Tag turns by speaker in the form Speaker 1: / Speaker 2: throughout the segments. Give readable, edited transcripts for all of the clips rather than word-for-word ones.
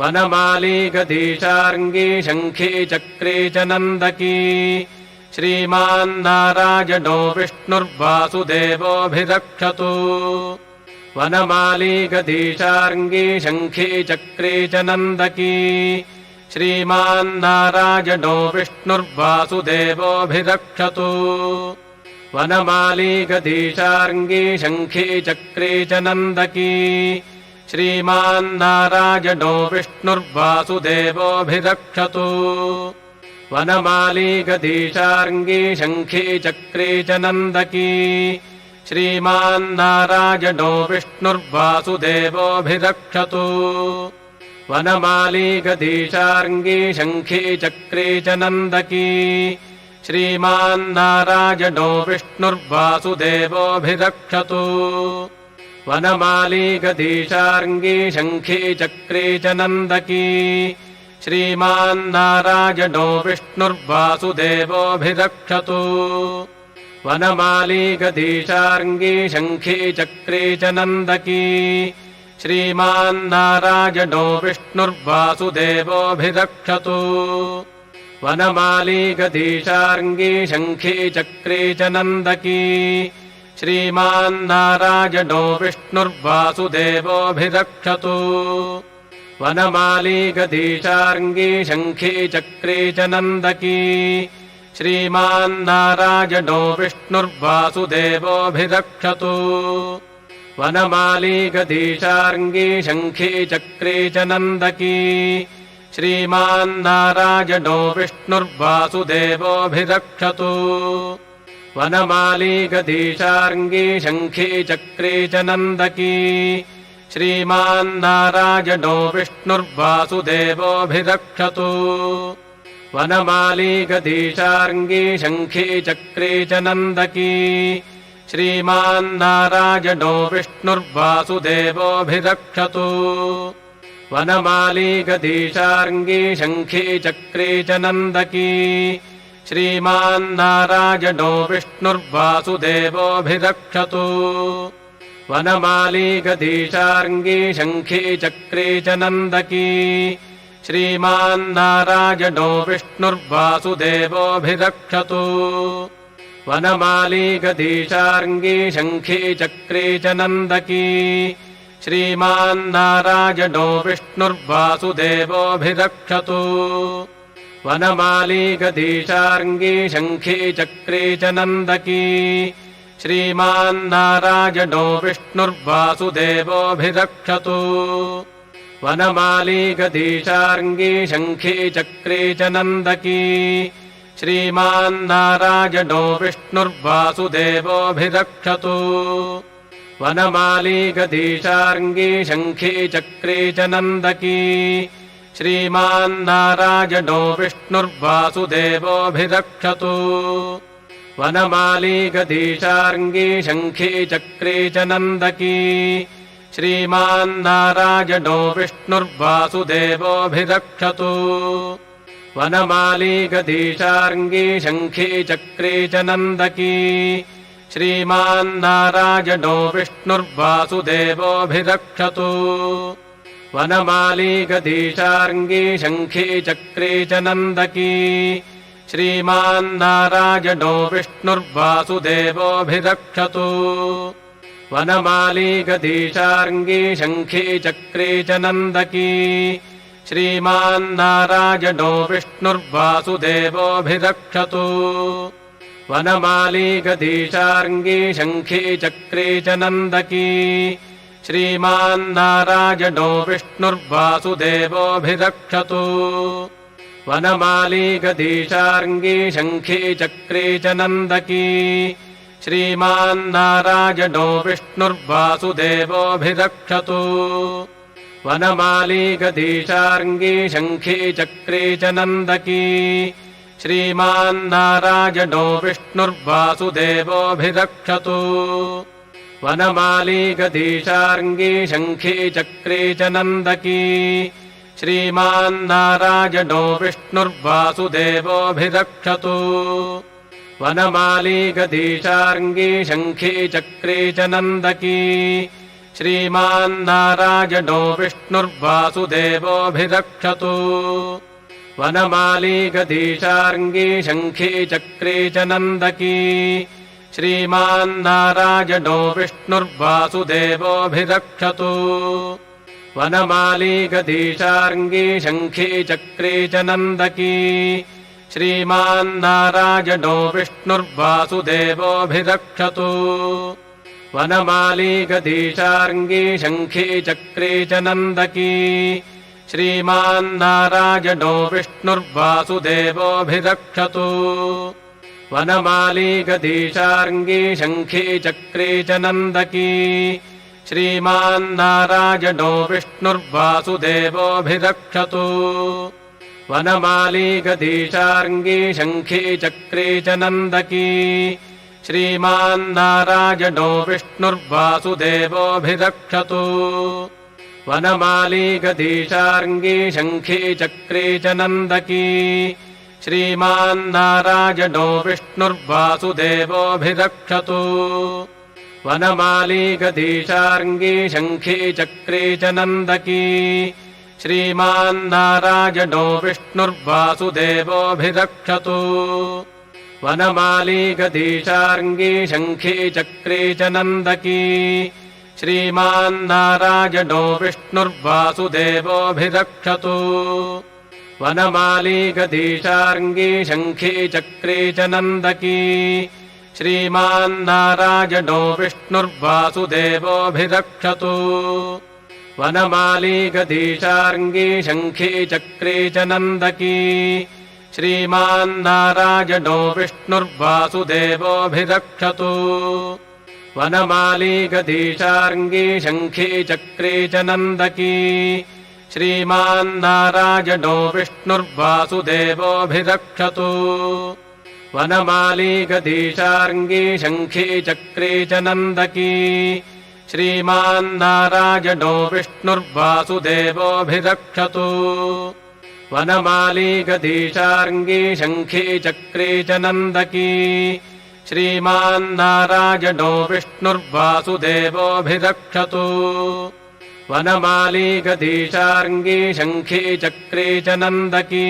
Speaker 1: वनमाली गदीशार्ङ्गी शङ्खी चक्री च नन्दकी श्रीमान्नारायणो विष्णुर्वासुदेवोऽभिरक्षतु वनमाली गदीशार्ङ्गी शङ्खी चक्री च नन्दकी श्रीमान्नारायणो विष्णुर्वासुदेवोऽभिरक्षतु वनमाली गदीशार्ङ्गी शङ्खी चक्री च नन्दकी श्रीमान्नारायणो विष्णुर्वासुदेवोऽभिरक्षतु वनमाली गदीशार्ङ्गी शङ्खी चक्री च नन्दकी श्रीमान्नारायणो विष्णुर्वासुदेवोऽभिरक्षतु वनमाली गदीशार्ङ्गी शङ्खी चक्री च नन्दकी श्रीमान्नारायणो विष्णुर्वासुदेवोऽभिरक्षतु वनमाली गदीशार्ङ्गी शङ्खी चक्री च नन्दकी श्रीमान्नारायणो विष्णुर्वासुदेवोऽभिरक्षतु वनमाली गदीशार्ङ्गी शङ्खी चक्री च नन्दकी श्रीमान्नारायणो विष्णुर्वासुदेवोऽभिरक्षतु वनमाली गदीशार्ङ्गी शङ्खी चक्री च नन्दकी श्रीमान्नारायणो विष्णुर्वासुदेवोऽभिरक्षतु वनमाली गदीशार्ङ्गी शङ्खी चक्री च नन्दकी श्रीमान्नारायणो विष्णुर्वासुदेवोऽभिरक्षतु वनमाली गदीशार्ङ्गी शङ्खी चक्री च नन्दकी श्रीमान्नारायणो विष्णुर्वासुदेवोऽभिरक्षतु वनमाली गदीशार्ङ्गी शङ्खी चक्री च नन्दकी श्रीमान्नारायणो विष्णुर्वासुदेवोऽभिरक्षतु वनमाली गदीशार्ङ्गी शङ्खी चक्री च नन्दकी श्रीमान्नारायणो विष्णुर्वासुदेवोऽभिरक्षतु वनमाली गदीशार्ङ्गी शङ्खी चक्री च नन्दकी श्रीमान्नारायणो विष्णुर्वासुदेवोऽभिरक्षतु वनमाली गदीशार्ङ्गी शङ्खी चक्री च नन्दकी श्रीमान्नारायणो विष्णुर्वासुदेवोऽभिरक्षतु वनमाली गदीशार्ङ्गी शङ्खी चक्री च नन्दकी श्रीमान्नारायणो विष्णुर्वासुदेवोऽभिरक्षतु वनमाली गदीशार्ङ्गी शङ्खी चक्री च नन्दकी श्रीमान्नारायणो विष्णुर्वासुदेवोऽभिरक्षतु वनमाली गदीशार्ङ्गी शङ्खी चक्री च नन्दकी श्रीमान्नारायणो विष्णुर्वासुदेवोऽभिरक्षतु वनमाली गदीशार्ङ्गी शङ्खी चक्री च नन्दकी श्रीमान्नारायणो विष्णुर्वासुदेवोऽभिरक्षतु वनमाली गदीशार्ङ्गी शङ्खी चक्री च नन्दकी श्रीमान्नारायणो विष्णुर्वासुदेवोऽभिरक्षतु वनमाली गदीशार्ङ्गी शङ्खी चक्री च नन्दकी श्रीमान्नारायणो विष्णुर्वासुदेवोऽभिरक्षतु वनमाली गदीशार्ङ्गी शङ्खी चक्री च नन्दकी श्रीमान्नारायणो विष्णुर्वासुदेवोऽभिरक्षतु वनमाली गदीशार्ङ्गी शङ्खी चक्री च नन्दकी श्रीमान्नारायणो विष्णुर्वासुदेवोऽभिरक्षतु वनमाली गदीशार्ङ्गी शङ्खी चक्री च नन्दकी श्रीमान्नारायणो विष्णुर्वासुदेवोऽभिरक्षतु वनमाली गदीशार्ङ्गी शङ्खी चक्री च नन्दकी श्रीमान्नारायणो विष्णुर्वासुदेवोऽभिरक्षतु वनमाली गदीशार्ङ्गी शङ्खी चक्री च नन्दकी श्रीमान्नारायणो विष्णुर्वासुदेवोऽभिरक्षतु वनमाली गदीशार्ङ्गी शङ्खी चक्री च नन्दकी श्रीमान्नारायणो विष्णुर्वासुदेवोऽभिरक्षतु वनमाली गदीशार्ङ्गी शङ्खी चक्री च नन्दकी श्रीमान्नारायणो विष्णुर्वासुदेवोऽभिरक्षतु वनमाली गदीशार्ङ्गी शङ्खी चक्री च नन्दकी श्रीमान्नारायणो विष्णुर्वासुदेवोऽभिरक्षतु वनमाली गदीशार्ङ्गी शङ्खी चक्री च नन्दकी श्रीमान्नारायणो विष्णुर्वासुदेवोऽभिरक्षतु वनमाली गदीशार्ङ्गी शङ्खी चक्री च नन्दकी श्रीमान्नारायणो विष्णुर्वासुदेवोऽभिरक्षतु वनमाली गदीशार्ङ्गी शङ्खी चक्री च नन्दकी श्रीमान्नारायणो विष्णुर्वासुदेवोऽभिरक्षतु वनमाली गदीशार्ङ्गी शङ्खी चक्री च नन्दकी श्रीमान्नारायणो विष्णुर्वासुदेवोऽभिरक्षतु वनमाली गदीशार्ङ्गी शङ्खी चक्री च नन्दकी श्रीमान्नारायणो विष्णुर्वासुदेवोऽभिरक्षतु वनमाली गदीशार्ङ्गी शङ्खी चक्री च नन्दकी श्रीमान्नारायणो विष्णुर्वासुदेवोऽभिरक्षतु वनमाली गदीशार्ङ्गी शङ्खी चक्री च नन्दकी श्रीमान्नारायणो विष्णुर्वासुदेवोऽभिरक्षतु वनमाली गदीशार्ङ्गी शङ्खी चक्री च नन्दकी श्रीमान्नारायणो विष्णुर्वासुदेवोऽभिरक्षतु वनमाली गदीशार्ङ्गी शङ्खी चक्री च नन्दकी श्रीमान्नारायणो विष्णुर्वासुदेवोऽभिरक्षतु वनमाली गदीशार्ङ्गी शङ्खी चक्री च नन्दकी श्रीमान्नारायणो विष्णुर्वासुदेवोऽभिरक्षतु वनमाली गदीशार्ङ्गी शङ्खी चक्री च नन्दकी श्रीमान्नारायणो विष्णुर्वासुदेवोऽभिरक्षतु वनमाली गदीशार्ङ्गी शङ्खी चक्री च नन्दकी श्रीमान्नारायणो विष्णुर्वासुदेवोऽभिरक्षतु वनमाली गदीशार्ङ्गी शङ्खी चक्री च नन्दकी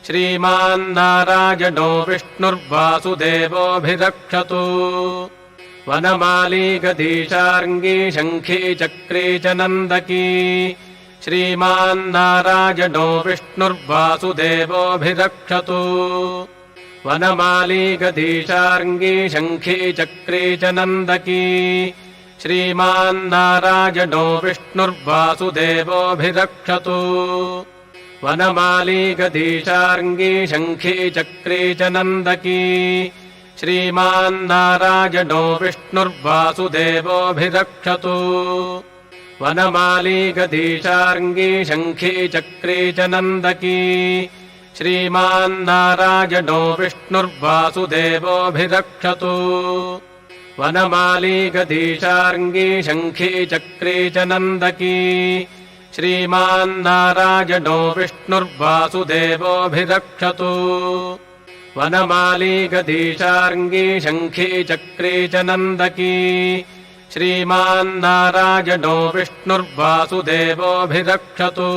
Speaker 1: श्रीमान्नारायणो विष्णुर्वासुदेवोऽभिरक्षतु वनमाली गदीशार्ङ्गी शङ्खी चक्री च नन्दकी श्रीमान्नारायणो विष्णुर्वासुदेवोऽभिरक्षतु वनमाली गदीशार्ङ्गी शङ्खी चक्री च नन्दकी श्रीमान्नारायणो विष्णुर्वासुदेवोऽभिरक्षतु वनमाली गदीशार्ङ्गी शङ्खी चक्री च नन्दकी श्रीमान्नारायणो विष्णुर्वासुदेवोऽभिरक्षतु वनमाली गदीशार्ङ्गी शङ्खी चक्री च नन्दकी श्रीमान्नारायणो विष्णुर्वासुदेवोऽभिरक्षतु वनमाली गदीशार्ङ्गी शङ्खी चक्री च नन्दकी श्रीमान्नारायणो विष्णुर्वासुदेवोऽभिरक्षतु वनमाली गदीशार्ङ्गी शङ्खी चक्री च नन्दकी श्रीमान्नारायणो विष्णुर्वासुदेवोऽभिरक्षतु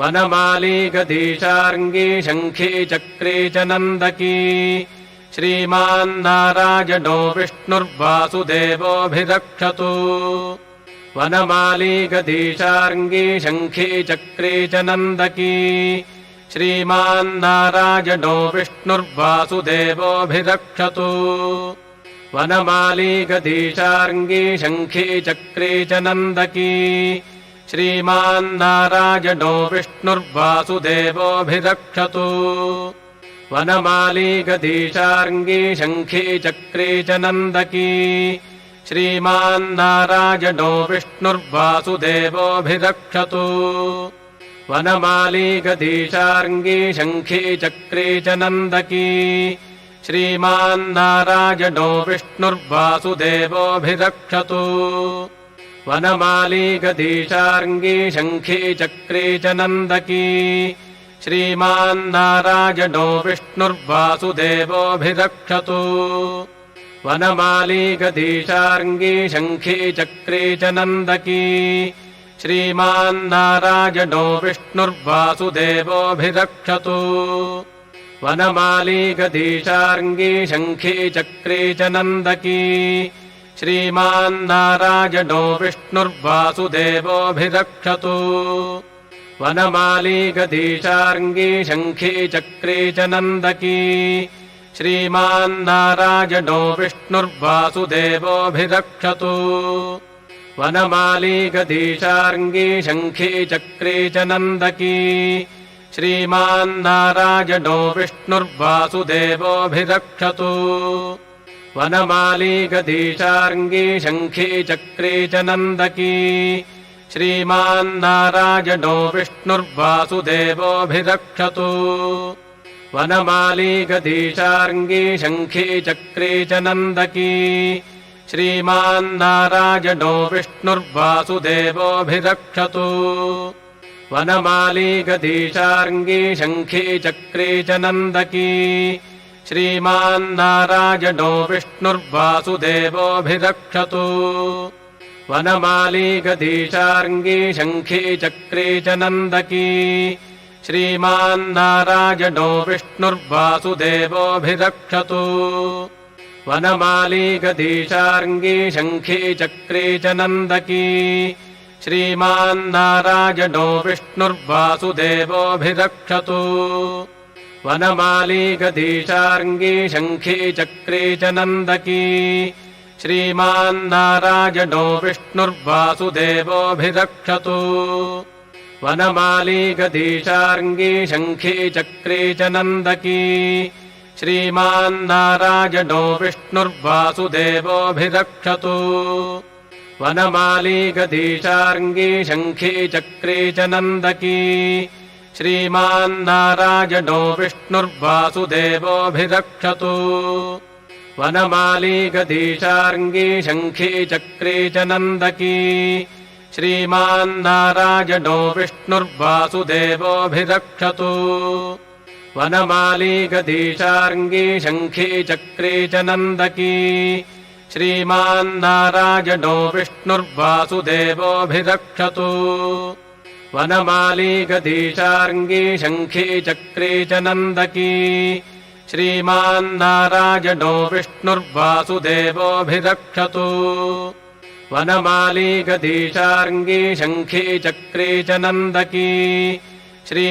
Speaker 1: वनमाली गदीशार्ङ्गी शङ्खी चक्री च नन्दकी श्रीमान्नारायणो विष्णुर्वासुदेवोऽभिरक्षतु वनमाली गदीशार्ङ्गी शङ्खी चक्री च नन्दकी श्रीमान्नारायणो विष्णुर्वासुदेवोऽभिरक्षतु वनमाली गदीशार्ङ्गी शङ्खी चक्री च नन्दकी श्रीमान्नारायणो विष्णुर्वासुदेवोऽभिरक्षतु वनमाली गदीशार्ङ्गी शङ्खी चक्री च नन्दकी श्रीमान्नारायणो विष्णुर्वासुदेवोऽभिरक्षतु वनमाली गदीशार्ङ्गी शङ्खी चक्री च नन्दकी श्रीमान्नारायणो विष्णुर्वासुदेवोऽभिरक्षतु वनमाली गदीशार्ङ्गी शङ्खी चक्री च नन्दकी श्रीमान्नारायणो विष्णुर्वासुदेवोऽभिरक्षतु वनमाली गदीशार्ङ्गी शङ्खी चक्री च नन्दकी श्रीमान्नारायणो विष्णुर्वासुदेवोऽभिरक्षतु वनमाली गदीशार्ङ्गी शङ्खी चक्री च नन्दकी श्रीमान्नारायणो विष्णुर्वासुदेवोऽभिरक्षतु वनमाली गदीशार्ङ्गी शङ्खी चक्री च नन्दकी श्रीमान्नारायणो विष्णुर्वासुदेवोऽभिरक्षतु वनमाली गदीशार्ङ्गी शङ्खी चक्री च नन्दकी श्रीमान्नारायणो विष्णुर्वासुदेवोऽभिरक्षतु वनमाली गदीशार्ङ्गी शङ्खी चक्री च नन्दकी श्रीमान्नारायणो विष्णुर्वासुदेवोऽभिरक्षतु वनमाली गदीशार्ङ्गी शङ्खी चक्री च नन्दकी श्रीमान्नारायणो विष्णुर्वासुदेवोऽभिरक्षतु वनमाली गदीशार्ङ्गी शङ्खी चक्री च नन्दकी श्रीमान्नारायणो विष्णुर्वासुदेवोऽभिरक्षतु वनमाली गदीशार्ङ्गी शङ्खी चक्री च नन्दकी श्रीमान्नारायणो विष्णुर्वासुदेवोऽभिरक्षतु वनमाली गदीशार्ङ्गी शङ्खी चक्री च नन्दकी श्रीमान्नारायणो विष्णुर्वासुदेवोऽभिरक्षतु वनमाली गदीशार्ङ्गी शङ्खी चक्री च नन्दकी श्रीमान्नारायणो विष्णुर्वासुदेवोऽभिरक्षतु वनमाली गदीशार्ङ्गी शङ्खी चक्री च नन्दकी श्रीमान्नारायणो विष्णुर्वासुदेवोऽभिरक्षतु वनमाली गदीशार्ङ्गी शङ्खी चक्री च नन्दकी श्रीमान्नारायणो विष्णुर्वासुदेवोऽभिरक्षतु वनमाली गदीशार्ङ्गी शङ्खी चक्री च नन्दकी श्रीमान्नारायणो विष्णुर्वासुदेवोऽभिरक्षतु वनमाली गदीशार्ङ्गी शङ्खी चक्री च नन्दकी श्रीमान्नारायणो विष्णुर्वासुदेवोऽभिरक्षतु वनमाली गदीशार्ङ्गी शङ्खी चक्री च नन्दकी श्रीमान्नारायणो विष्णुर्वासुदेवोऽभिरक्षतु वनमाली गदीशार्ङ्गी शङ्खी चक्री च नन्दकी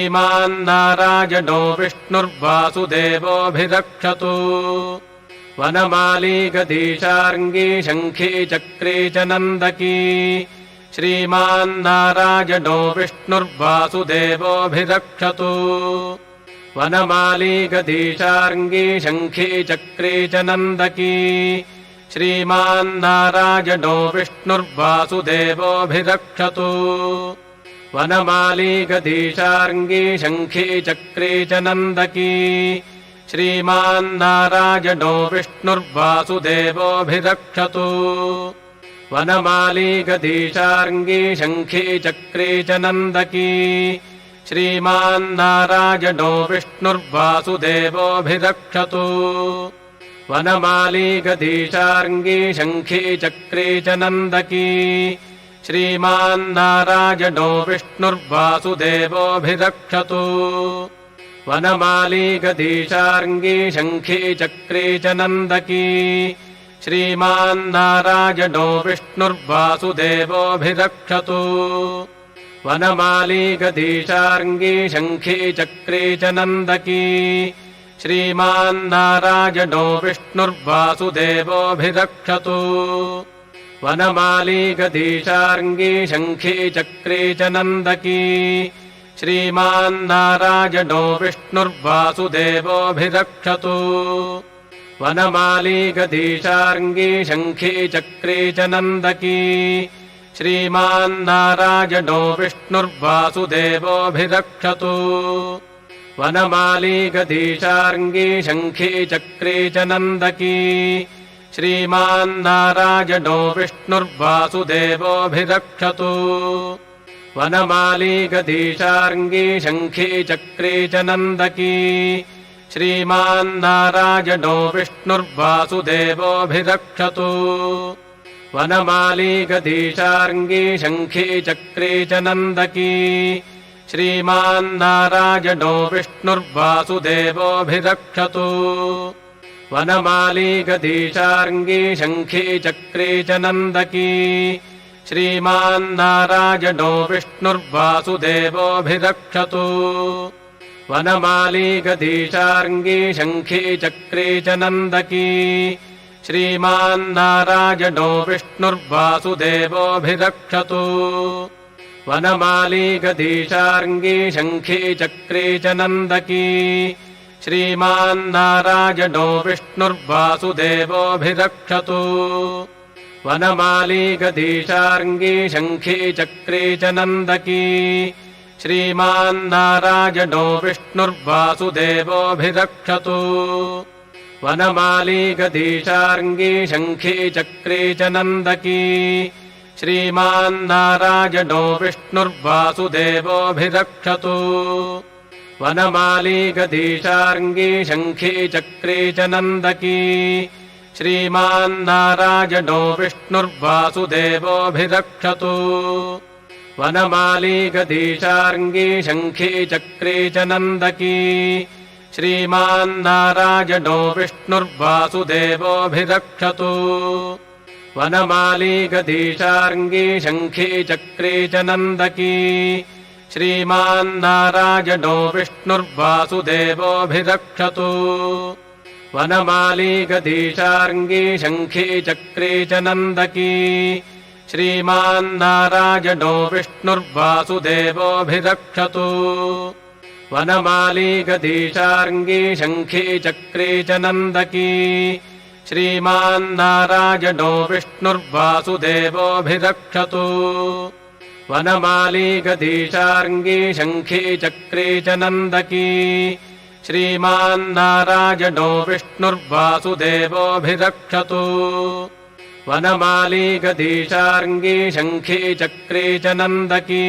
Speaker 1: श्रीमान्नारायणो विष्णुर्वासुदेवोऽभिरक्षतु वनमाली गदीशार्ङ्गी शङ्खी चक्री च नन्दकी श्रीमान्नारायणो विष्णुर्वासुदेवोऽभिरक्षतु वनमाली गदीशार्ङ्गी शङ्खी चक्री च नन्दकी श्रीमान्नारायणो विष्णुर्वासुदेवोऽभिरक्षतु वनमाली गदीशार्ङ्गी शङ्खी चक्री च नन्दकी श्रीमान्नारायणो विष्णुर्वासुदेवोऽभिरक्षतु वनमाली गदीशार्ङ्गी शङ्खी चक्री च नन्दकी श्रीमान्नारायणो विष्णुर्वासुदेवोऽभिरक्षतु वनमाली गदीशार्ङ्गी शङ्खी चक्री च नन्दकी श्रीमान्नारायणो विष्णुर्वासुदेवोऽभिरक्षतु वनमाली गदीशार्ङ्गी शङ्खी चक्री च नन्दकी श्रीमान्नारायणो विष्णुर्वासुदेवोऽभिरक्षतु वनमाली गदीशार्ङ्गी शङ्खी चक्री च नन्दकी श्रीमान्नारायणो विष्णुर्वासुदेवोऽभिरक्षतु वनमाली गदीशार्ङ्गी शङ्खी चक्री च नन्दकी श्रीमान्नारायणो विष्णुर्वासुदेवोऽभिरक्षतु वनमाली गदीशार्ङ्गी शङ्खी चक्री च नन्दकी श्रीमान्नारायणो विष्णुर्वासुदेवोऽभिरक्षतु वनमाली गदीशार्ङ्गी शङ्खी चक्री च नन्दकी श्रीमान्नारायणो विष्णुर्वासुदेवोऽभिरक्षतु वनमाली गदीशार्ङ्गी शङ्खी चक्री च नन्दकी श्रीमान्नारायणो विष्णुर्वासुदेवोऽभिरक्षतु वनमाली गदीशार्ङ्गी शङ्खी चक्री च नन्दकी श्रीमान्नारायणो विष्णुर्वासुदेवोऽभिरक्षतु वनमाली गदीशार्ङ्गी शङ्खी चक्री च नन्दकी श्रीमान्नारायणो विष्णुर्वासुदेवोऽभिरक्षतु वनमाली गदीशार्ङ्गी शङ्खी चक्री च नन्दकी श्रीमान्नारायणो विष्णुर्वासुदेवोऽभिरक्षतु वनमाली गदीशार्ङ्गी शङ्खी चक्री च नन्दकी श्रीमान्नारायणो विष्णुर्वासुदेवोऽभिरक्षतु वनमाली गदीशार्ङ्गी शङ्खी चक्री च नन्दकी श्रीमान्नारायणो विष्णुर्वासुदेवोऽभिरक्षतु वनमाली गदीशार्ङ्गी शङ्खी चक्री च नन्दकी श्रीमान्नारायणो विष्णुर्वासुदेवोऽभिरक्षतु वनमाली गदीशार्ङ्गी शङ्खी चक्री च नन्दकी श्रीमान्नारायणो विष्णुर्वासुदेवोऽभिरक्षतु वनमाली गदीशार्ङ्गी शङ्खी चक्री च नन्दकी श्रीमान्नारायणो विष्णुर्वासुदेवोऽभिरक्षतु वनमाली गदीशार्ङ्गी शङ्खी चक्री च नन्दकी श्रीमान्नारायणो विष्णुर्वासुदेवोऽभिरक्षतु वनमाली गदीशार्ङ्गी शङ्खी चक्री च नन्दकी श्रीमान्नारायणो विष्णुर्वासुदेवोऽभिरक्षतु वनमाली गदीशार्ङ्गी शङ्खी चक्री च नन्दकी श्रीमान्नारायणो विष्णुर्वासुदेवोऽभिरक्षतु वनमाली गदीशार्ङ्गी शङ्खी चक्री च नन्दकी श्रीमान्नारायणो विष्णुर्वासुदेवोऽभिरक्षतु वनमाली गदीशार्ङ्गी शङ्खी चक्री च नन्दकी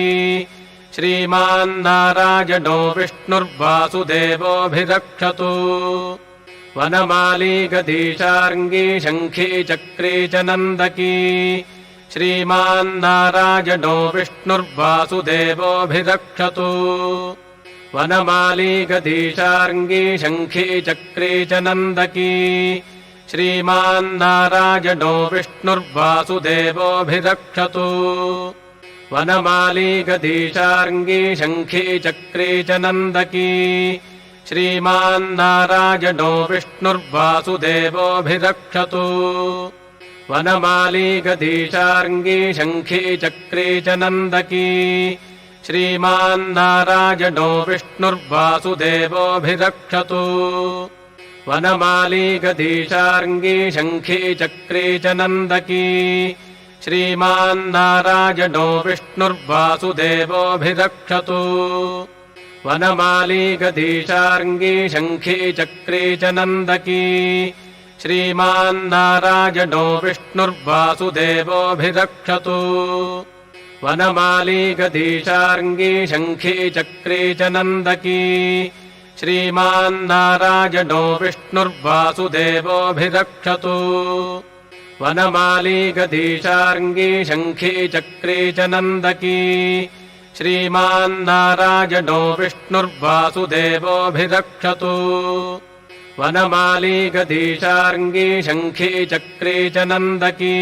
Speaker 1: श्रीमान्नारायणो विष्णुर्वासुदेवोऽभिरक्षतु वनमाली गदीशार्ङ्गी शङ्खी चक्री च नन्दकी श्रीमान्नारायणो विष्णुर्वासुदेवोऽभिरक्षतु वनमाली गदीशार्ङ्गी शङ्खी चक्री च नन्दकी श्रीमान्नारायणो विष्णुर्वासुदेवोऽभिरक्षतु वनमाली गदीशार्ङ्गी शङ्खी चक्री च नन्दकी श्रीमान्नारायणो विष्णुर्वासुदेवोऽभिरक्षतु वनमाली गदीशार्ङ्गी शङ्खी चक्री च नन्दकी श्रीमान्नारायणो विष्णुर्वासुदेवोऽभिरक्षतु वनमाली गदीशार्ङ्गी शङ्खी चक्री च नन्दकी श्रीमान्नारायणो विष्णुर्वासुदेवोऽभिरक्षतु वनमाली गदीशार्ङ्गी शङ्खी चक्री च नन्दकी श्रीमान्नारायणो विष्णुर्वासुदेवोऽभिरक्षतु वनमाली गदीशार्ङ्गी शङ्खी चक्री च नन्दकी श्रीमान्नारायणो विष्णुर्वासुदेवोऽभिरक्षतु वनमाली गदीशार्ङ्गी शङ्खी चक्री च नन्दकी श्रीमान्नारायणो विष्णुर्वासुदेवोऽभिरक्षतु वनमाली गदीशार्ङ्गी शङ्खी चक्री च नन्दकी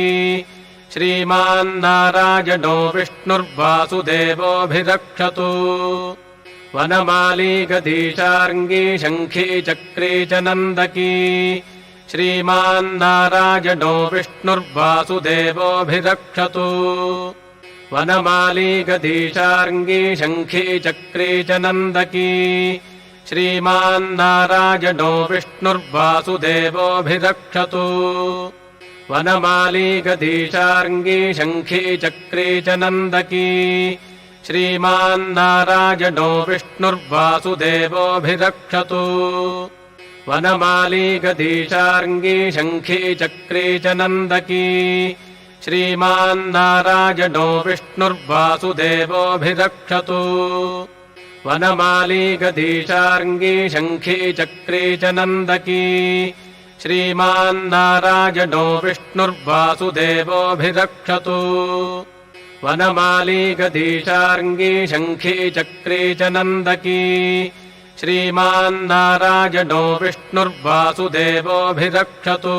Speaker 1: श्रीमान्नारायणो विष्णुर्वासुदेवोऽभिरक्षतु वनमाली गदीशार्ङ्गी शङ्खी चक्री च नन्दकी श्रीमान्नारायणो विष्णुर्वासुदेवोऽभिरक्षतु वनमाली गदीशार्ङ्गी शङ्खी चक्री च नन्दकी श्रीमान्नारायणो विष्णुर्वासुदेवोऽभिरक्षतु वनमाली गदीशार्ङ्गी शङ्खी चक्री च नन्दकी श्रीमान्नारायणो विष्णुर्वासुदेवोऽभिरक्षतु वनमाली गदीशार्ङ्गी शङ्खी चक्री च नन्दकी श्रीमान्नारायणो विष्णुर्वासुदेवोऽभिरक्षतु वनमाली गदीशार्ङ्गी शङ्खी चक्री च नन्दकी श्रीमान् नारायणो विष्णुर्वासुदेवोऽभिरक्षतु वनमाली गदीशार्ङ्गी शङ्खी चक्री च नन्दकी श्रीमान् नारायणो विष्णुर्वासुदेवोऽभिरक्षतु।